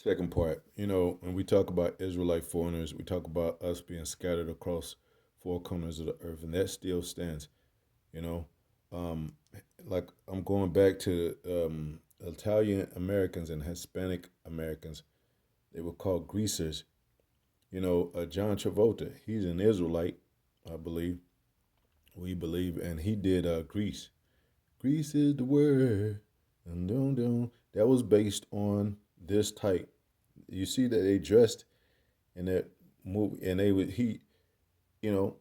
Second part, when we talk about Israelite foreigners, we talk about us being scattered across four corners of the earth, and that still stands. You know, um, like I'm going back to Italian Americans and Hispanic Americans. They were called greasers. John Travolta, he's an Israelite, I believe. We believe, and he did Grease. Grease is the word. Dun, dun, dun. That was based on this type. You see that they dressed in that movie, and they would you know,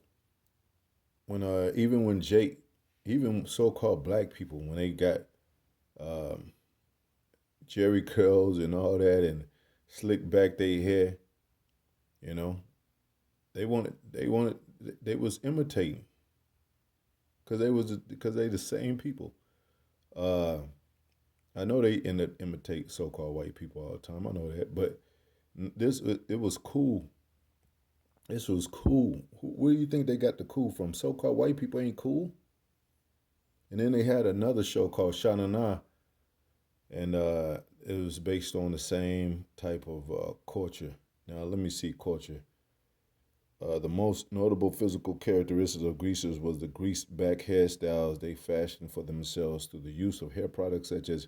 even when Jake, even so-called black people, when they got um, Jerry curls and all that, and slick back their hair, you know, they was imitating because they the same people. Uh, I know they end up imitate so-called white people all the time. I know that, but this it was cool. This was cool. Where do you think they got the cool from? So-called white people ain't cool. And then they had another show called Shana Na, and it was based on the same type of culture. Now let me see culture. The most notable physical characteristics of greasers was the greased back hairstyles they fashioned for themselves through the use of hair products such as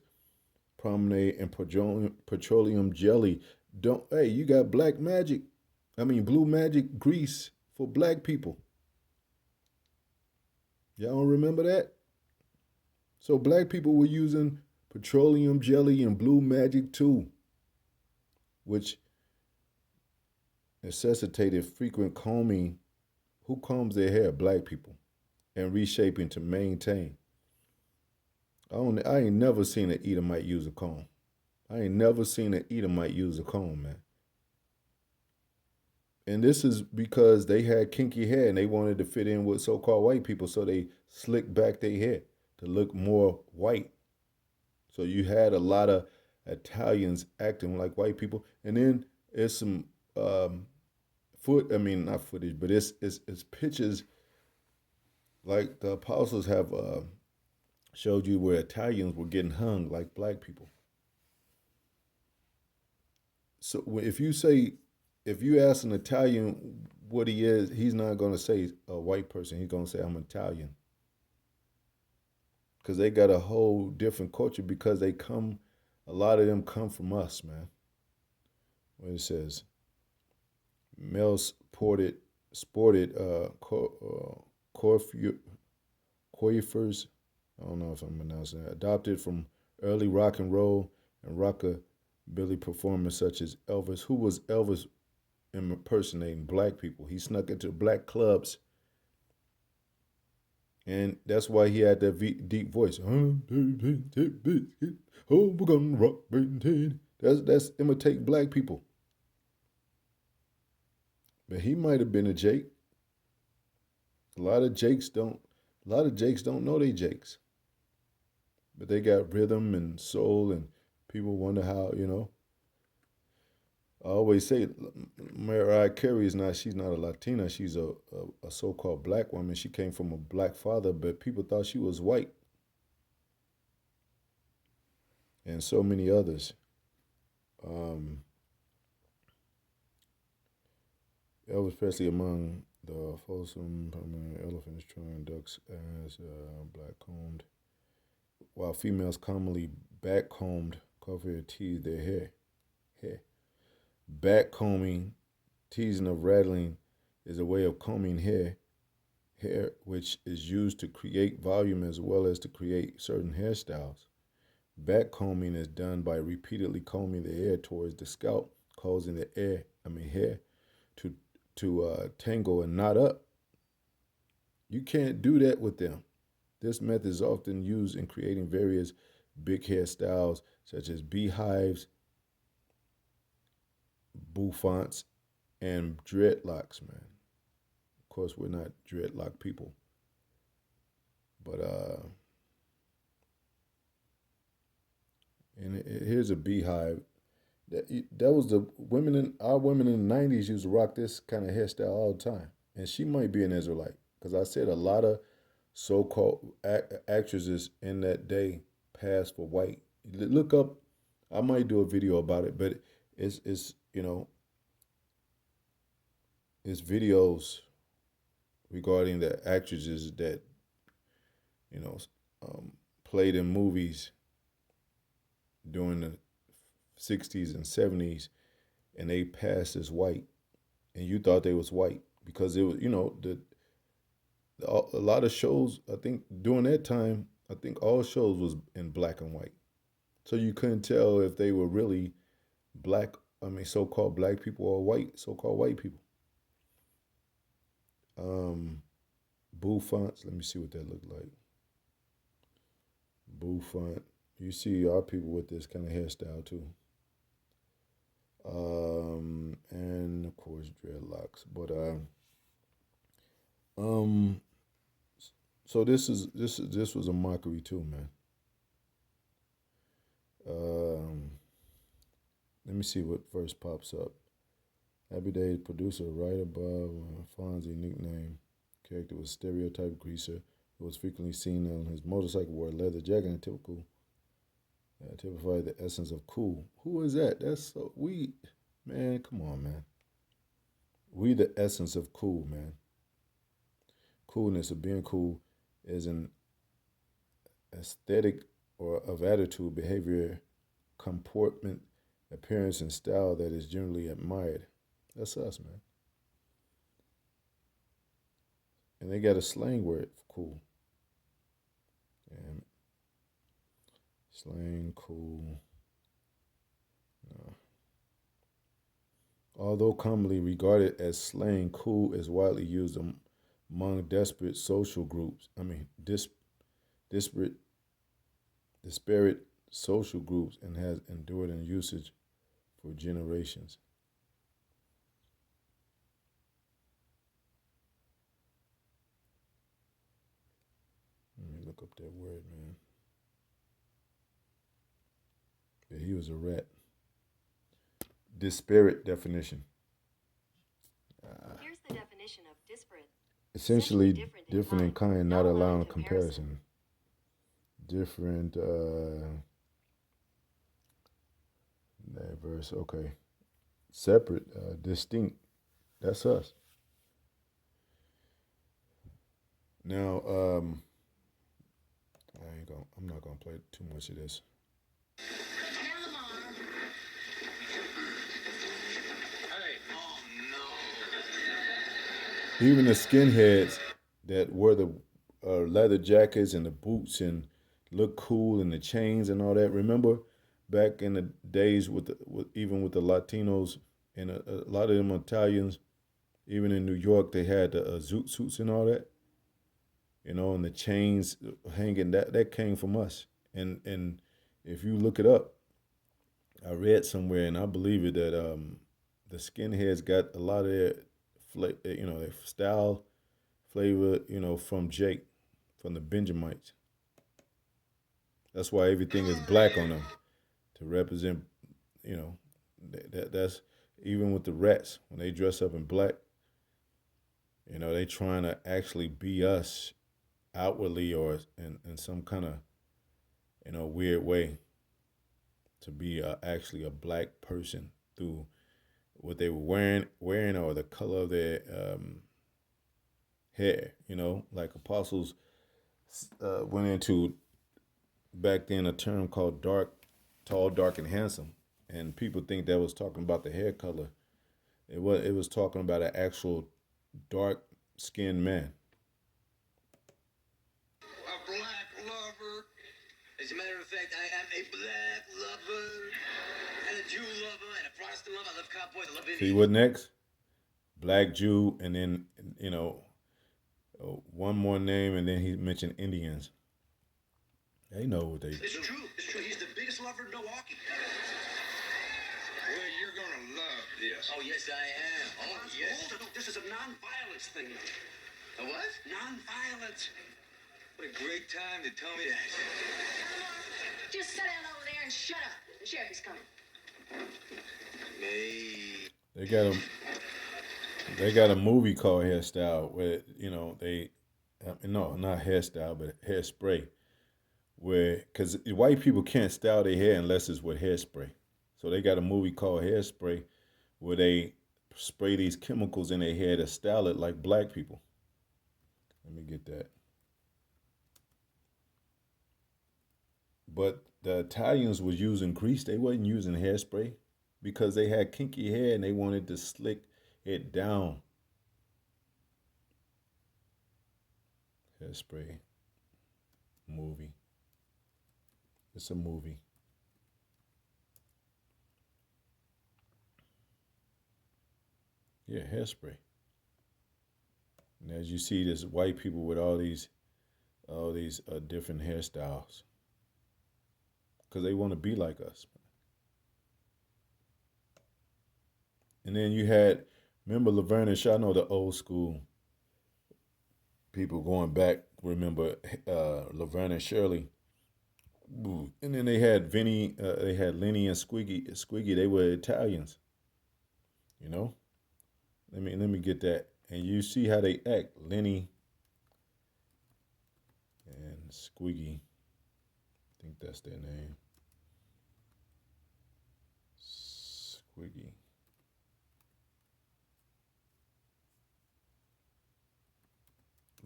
promenade and petroleum jelly. Don't Hey, you got black magic. I mean blue magic grease for black people. Y'all don't remember that? So black people were using petroleum jelly and blue magic too, which necessitated frequent combing. Who combs their hair? Black people. And reshaping to maintain. I ain't never seen an Edomite use a comb. I ain't never seen an Edomite use a comb, man. And this is because they had kinky hair and they wanted to fit in with so-called white people, so they slicked back their hair to look more white. So you had a lot of Italians acting like white people, and then it's some I mean not footage, but it's pictures like the apostles have showed you where Italians were getting hung like black people. So if you ask an Italian what he is, he's not going to say a white person. He's going to say I'm Italian because they got a whole different culture because a lot of them come from us, man. What it says, males sported coiffures. I don't know if I'm pronouncing that. Adopted from early rock and roll and rockabilly performers such as Elvis. Who was Elvis impersonating? Black people. He snuck into black clubs, and that's why he had that deep voice. Oh, we're gonna rock, that's imitate black people. But he might have been a Jake. A lot of Jakes don't. A lot of Jakes don't know they Jakes, but they got rhythm and soul, and people wonder how. I always say Mariah Carey is not. She's not a Latina. She's a so-called black woman. She came from a black father, but people thought she was white, and so many others. Um, Elvis Presley among the Folsom permanent elephants, trying ducks as black combed, while females commonly back combed cover tease their hair. Back combing, teasing of rattling, is a way of combing hair which is used to create volume as well as to create certain hairstyles. Back combing is done by repeatedly combing the hair towards the scalp, causing the hair to tangle and knot up. You can't do that with them. This method is often used in creating various big hairstyles such as beehives, bouffants, and dreadlocks, man. Of course, we're not dreadlock people, but and here's a beehive. That was the women in our women in the '90s used to rock this kind of hairstyle all the time, and she might be an Israelite because I said a lot of so-called actresses in that day passed for white. Look up. I might do a video about it, but It's it's videos regarding the actresses that you know um, played in movies during the 60s and 70s, and they passed as white, and you thought they was white because it was a lot of shows. I think during that time, I think all shows was in black and white, so you couldn't tell if they were really black. I mean, so-called black people or white, so-called white people. Um, Boo fonts. Let me see what that looked like. Boo font. You see our people with this kind of hairstyle too. And of course dreadlocks. But um, so this was a mockery too, man. Um, Let me see what first pops up. Happy Days producer right above Fonzie nickname. Character was stereotype greaser who was frequently seen on his motorcycle, wore a leather jacket and typified the essence of cool. Who is that? That's so we, man. Come on, man. We the essence of cool, man. Coolness of being cool is an aesthetic or of attitude, behavior, comportment, appearance, and style that is generally admired. That's us, man. And they got a slang word for cool. And slang cool. No. Although commonly regarded as slang, cool is widely used among desperate social groups. I mean, disparate, disparate social groups and has endured in usage for generations. Let me look up that word, man. Yeah, he was a rat. Disparate definition. Here's the definition of disparate. Essentially different in kind, not allowing comparison. Different, diverse, okay. Separate, distinct. That's us. Now, I'm not gonna play too much of this. Even the skinheads that wear the leather jackets and the boots and look cool and the chains and all that. Remember back in the days even with the Latinos and a lot of them Italians, even in New York, they had the zoot suits and all that. And the chains hanging. That came from us. And if you look it up, I read somewhere and I believe it that the skinheads got a lot of their style flavor, from Jake, from the Benjamites. That's why everything is black on them to represent, you know, that's even with the rats when they dress up in black. They trying to actually be us outwardly or in some kind of weird way to be actually a black person through what they were wearing or the color of their hair. Like apostles went into back then a term called dark, tall, dark, and handsome, and people think that was talking about the hair color. It was talking about an actual dark skinned man. A black lover. As a matter of fact, I am a black lover, and a Jew lover, and a Protestant lover. I love cowboys. I love Indians. See what next? Black Jew, and then one more name, and then he mentioned Indians. They know what they. It's true. It's true. He's the biggest lover in Milwaukee. Well, you're gonna love this. Oh yes, I am. Oh yes. Hold it. This is a non-violence thing. A what? Non-violence. What a great time to tell me that. Just sit down over there and shut up. The sheriff is coming. Hey. They got a movie called Hairstyle where they no, not hairstyle but hairspray, where because white people can't style their hair unless it's with hairspray. So they got a movie called Hairspray where they spray these chemicals in their hair to style it like black people. Let me get that. But the Italians was using grease. They wasn't using hairspray because they had kinky hair and they wanted to slick it down. Hairspray movie. It's a movie. Yeah, Hairspray. And as you see, there's white people with all these different hairstyles because they want to be like us. And then you had, remember Laverne and Shaw? I know the old school people going back remember Laverne and Shirley. Ooh. And then they had Vinny, they had Lenny and Squiggy. Squiggy, they were Italians. You know. Let me get that. And you see how they act, Lenny and Squiggy. I think that's their name. Squiggy.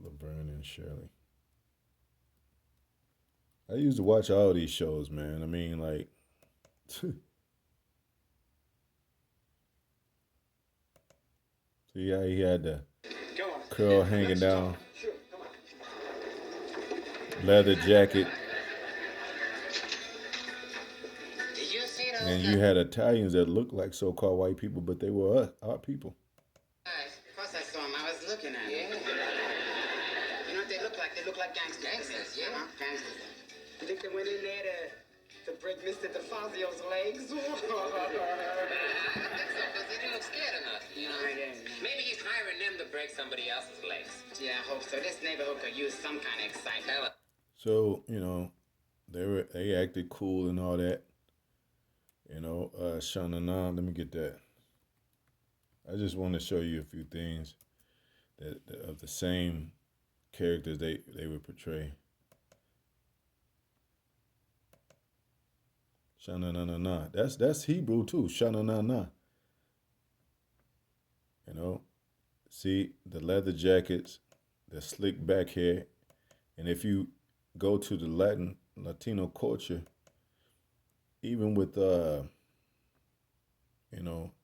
Laverne and Shirley. I used to watch all these shows, man. I mean, like, see how he had the curl hanging down, leather jacket, and you had Italians that looked like so-called white people, but they were our people. Of course I saw him. I was looking at him. You know what they look like? They look like gangsters. Gangsters, yeah. Gangsters. You think they went in there to break Mr. DeFazio's legs? I think so, because they didn't look scared enough, you know? Maybe he's hiring them to break somebody else's legs. Yeah, I hope so. This neighborhood could use some kind of excitement. So, they acted cool and all that. Sha-na-na, let me get that. I just want to show you a few things that of the same characters they would portray. Sha-na-na-na-na. That's Hebrew too. Sha-na-na-na. See the leather jackets, the slick back hair, and if you go to the Latino culture, even with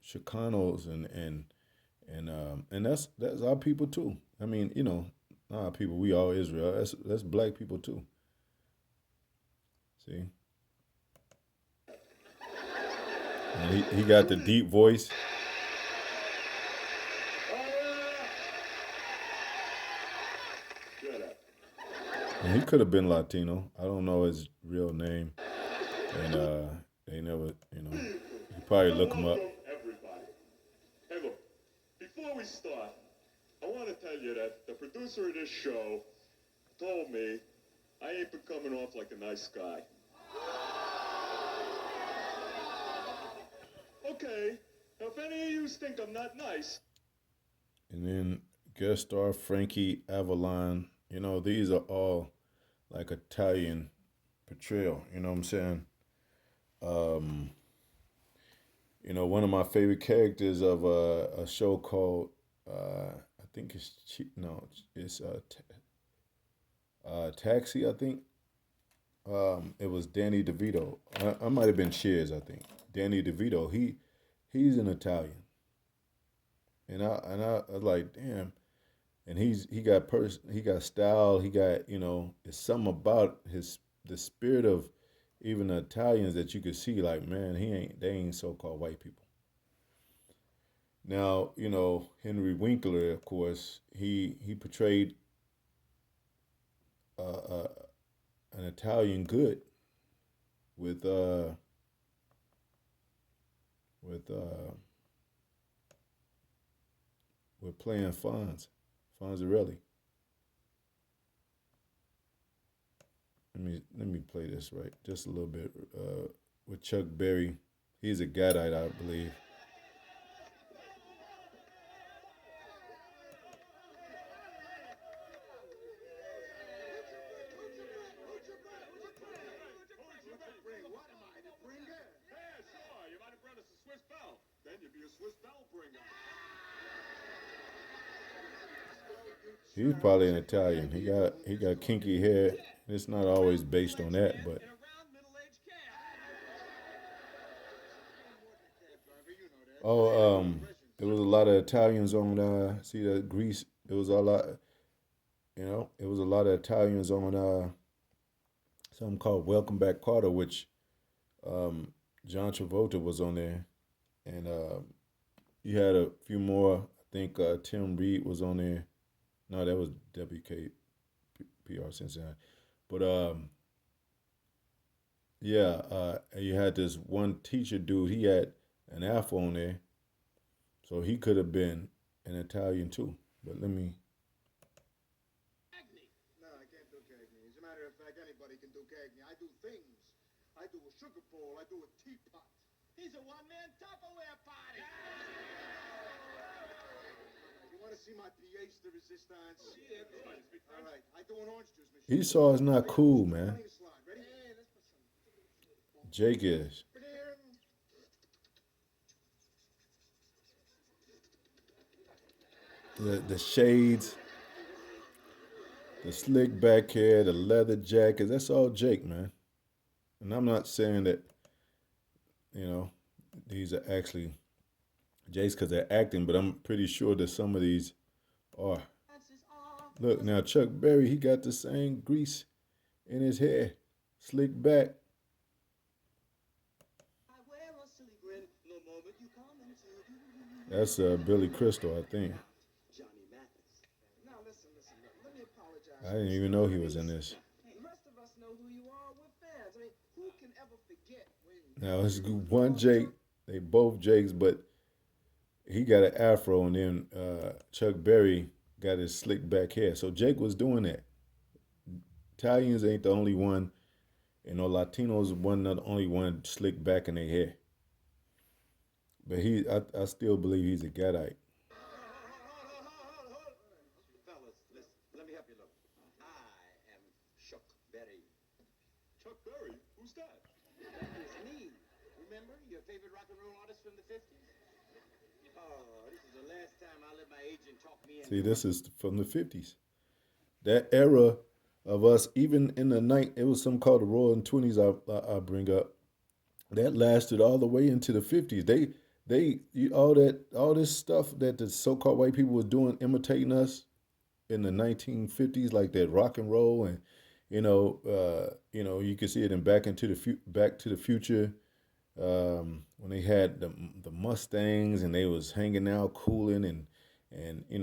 Chicanos and that's our people too. I mean, not our people. We all Israel. That's black people too. See, and he got the deep voice. And he could have been Latino. I don't know his real name, and they never, you probably look him up. Everybody. Hey, look, before we start, I want to tell you that the producer of this show told me I ain't been coming off like a nice guy. Okay, now if any of you think I'm not nice. And then guest star Frankie Avalon. These are all like Italian portrayal. You know what I'm saying? One of my favorite characters of a show called I think it's Taxi. I think it was Danny DeVito. I might have been Cheers. I think Danny DeVito. He's an Italian, and I was like, damn. And he got style. He got it's something about the spirit of even the Italians that you could see like, man, they ain't so-called white people. Now, Henry Winkler, of course, he portrayed an Italian good with playing Fonzarelli. Let me play this right, just a little bit with Chuck Berry. He's a Gaddite, I believe. Swiss bell bringer. He's probably an Italian. He got kinky hair. It's not always based on that, but And a round middle-aged cab. oh, there was a lot of Italians on. See that Greece. It was a lot. You know, it was a lot of Italians on something called Welcome Back Carter, which John Travolta was on there, and you had a few more. I think Tim Reed was on there. No, that was WKPR Cincinnati, but yeah, you had this one teacher dude. He had an afro on there, so he could have been an Italian too. But let me. No, I can't do Cagney. As a matter of fact, anybody can do Cagney. I do things. I do a sugar bowl. I do a teapot. He's a one-man Tupperware party. You want to see my pH de resistance? Yeah, come on, speak All French. right. I do an orange juice machine. Esau is not cool, man. Ready? Jake is. The shades, the slick back hair, the leather jacket. That's all Jake, man. And I'm not saying that, you know, these are actually Jake's because they're acting, but I'm pretty sure that some of these are. Look, now Chuck Berry, he got the same grease in his hair, slick back. That's Billy Crystal, I think. Now listen. Let me apologize. I didn't even know he was in this. The rest of us know who you are. We're fans. I mean, who can ever forget when? Now it's one Jake. They both Jakes, but he got an afro, and then Chuck Berry got his slick back hair. So Jake was doing that. Italians ain't the only one, you know. Latinos wasn't the only one slick back in their hair. But I still believe he's a Gadite. Fellas, listen, let me help you look. I am Chuck Berry. Chuck Berry? Who's that? That is me. Remember your favorite rock and roll artist from the 50s? Oh, this is the last time I let my agent talk me into See, this is from the 50s. That era of us, even in the night, it was something called the Roaring 20s I bring up. That lasted all the way into the 50s. All this stuff that the so-called white people was doing, imitating us in the 1950s, like that rock and roll, and you can see it in Back to the Future, when they had the Mustangs and they was hanging out, cooling, and it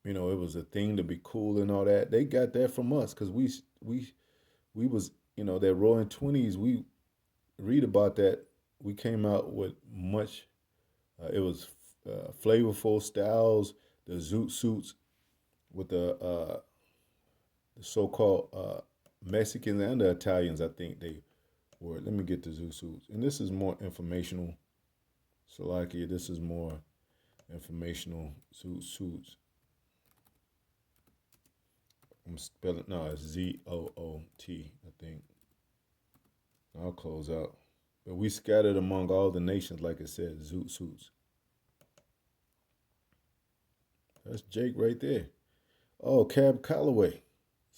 was a thing to be cool and all that. They got that from us because we was that Roaring 20s. We read about that. We came out with much. It was flavorful styles, the zoot suits with the so-called Mexicans and the Italians. I think they were. Let me get the zoot suits, and this is more informational. Salakia, this is more informational zoot suits. I'm spelling. No, it's ZOOT. I think. I'll close out. But we scattered among all the nations, like it said, zoot suits. That's Jake right there. Oh, Cab Calloway.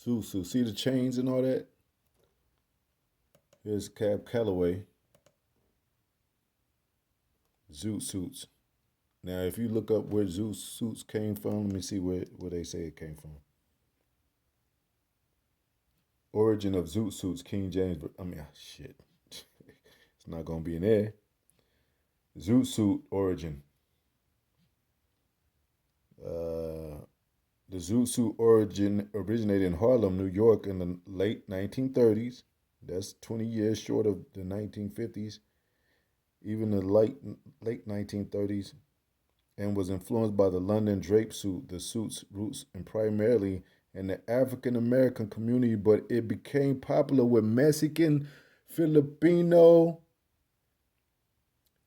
Zoot suit. See the chains and all that? Here's Cab Calloway. Zoot suits. Now, if you look up where zoot suits came from, let me see where they say it came from. Origin of zoot suits, King James. Shit. It's not going to be in there. Zoot suit origin. The zoot suit originated in Harlem, New York in the late 1930s. That's 20 years short of the 1950s. Even the late 1930s. And was influenced by the London drape suit. The suit's roots and primarily in the African American community, but it became popular with Mexican, Filipino,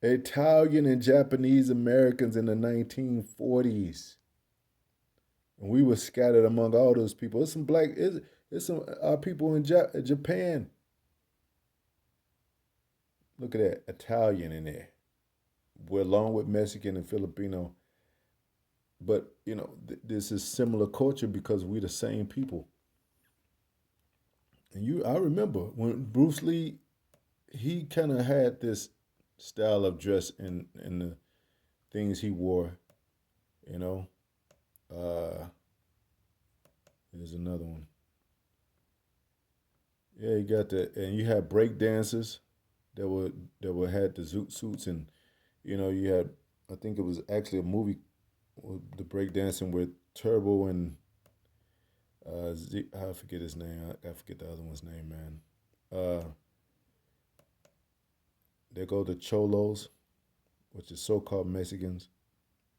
Italian, and Japanese Americans in the 1940s. And we were scattered among all those people. It's some it's some people in Japan. Look at that, Italian in there. we're along with Mexican and Filipino, but this is similar culture because we're the same people. And I remember when Bruce Lee, he kind of had this style of dress and the things he wore. You know, uh, Here's another one. Yeah, you got that, and you had break dancers that would had the zoot suits, and you had, I think it was actually a movie with the break dancing with Turbo and I forget his name. I forget the other one's name, man. Uh, they go the Cholos, which is so-called Mexicans,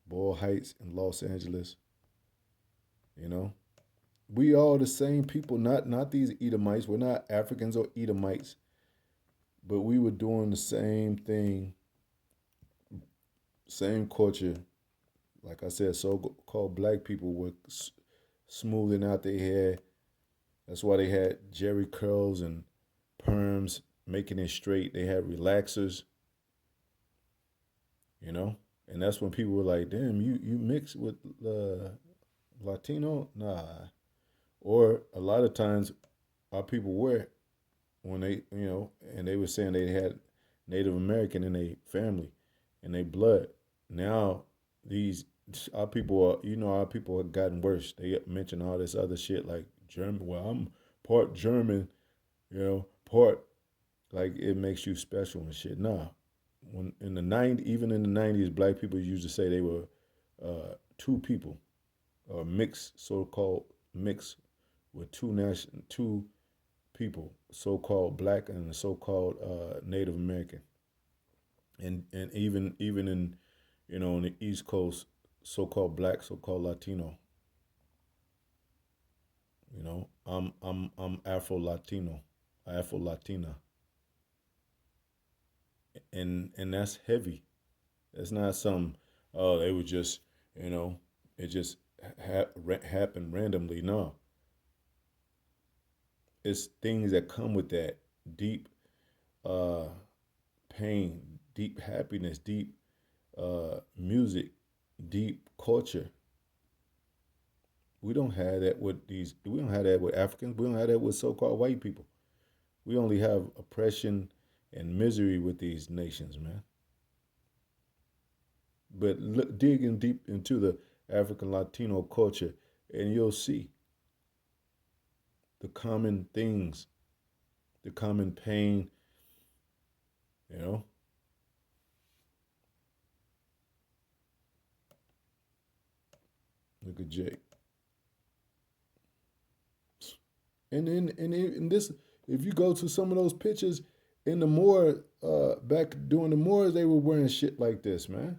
Boyle Heights in Los Angeles. You know, we all the same people, not these Edomites. We're not Africans or Edomites, but we were doing the same thing, same culture. Like I said, so-called black people were smoothing out their hair. That's why they had jerry curls and perms, making it straight. They had relaxers, and that's when people were like, "Damn, you mix with Latino?" Nah. Or a lot of times, our people were when and they were saying they had Native American in their family, in their blood. Now these our people are, our people have gotten worse. They mention all this other shit like German. Well, I'm part German, part like it makes you special and shit. Nah, when in the even in the '90s, black people used to say they were two people, or mixed, so-called mixed with two people, so-called black and so-called Native American, and even in on the East Coast, so-called black, so-called Latino. I'm Afro Latino, Afro Latina, and that's heavy. That's not some, oh, they were just it just happened randomly. No, it's things that come with that deep uh, pain, deep happiness, deep music, deep culture. We don't have that with these. We don't have that with Africans. We don't have that with so-called white people. We only have oppression and misery with these nations, man. But look, digging deep into the African Latino culture, and you'll see the common things, the common pain. You know, look at Jake. And then in this, if you go to some of those pictures in the Moor, back during the Moors, they were wearing shit like this, man.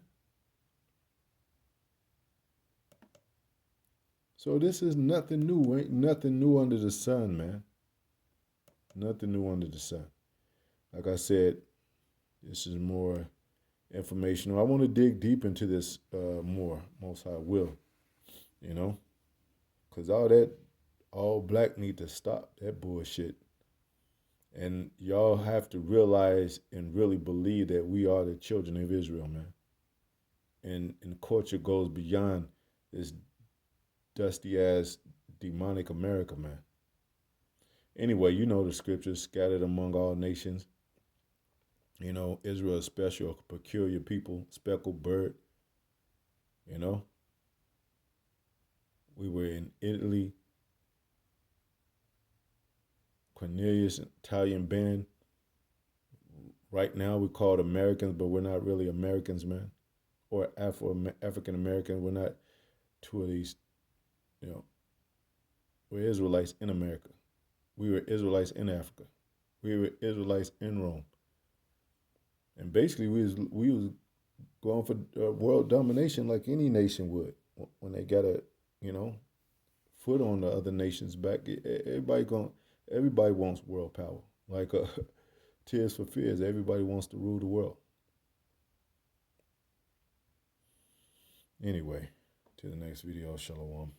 So this is nothing new. Ain't nothing new under the sun, man. Nothing new under the sun. Like I said, this is more informational. I want to dig deep into this more. Most I will, because all black need to stop that bullshit. And y'all have to realize and really believe that we are the children of Israel, man. And culture goes beyond this dusty ass demonic America, man. Anyway, you know the scriptures, scattered among all nations. Israel is special, a peculiar people, speckled bird. We were in Italy. Cornelius, Italian band. Right now we're called Americans, but we're not really Americans, man. Or African American. We're not two of these, we're Israelites in America. We were Israelites in Africa. We were Israelites in Rome. And basically we was going for world domination like any nation would when they got a, foot on the other nations' back. Everybody wants world power. Like Tears for Fears, everybody wants to rule the world. Anyway, to the next video, Shalom.